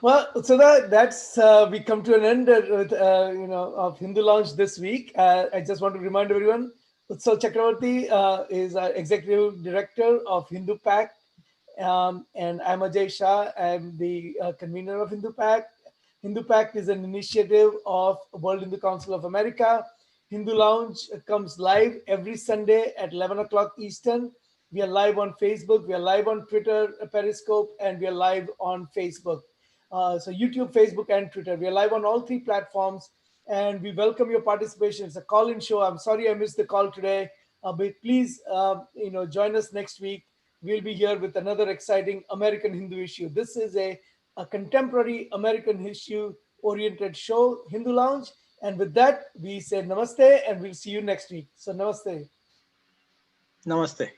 Well, so that's we come to an end with of Hindu Lounge this week. I just want to remind everyone, Utsav Chakravarti is our executive director of HinduPACT, and I'm Ajay Shah. I'm the convener of HinduPACT. HinduPACT is an initiative of World Hindu Council of America. Hindu Lounge comes live every Sunday at 11 o'clock Eastern. We are live on Facebook, we are live on Twitter, Periscope, and we are live on Facebook. So YouTube, Facebook, and Twitter. We are live on all three platforms, and we welcome your participation. It's a call-in show. I'm sorry I missed the call today, but please, join us next week. We'll be here with another exciting American Hindu issue. This is a contemporary American issue-oriented show, Hindu Lounge. And with that, we say namaste, and we'll see you next week. So namaste. Namaste.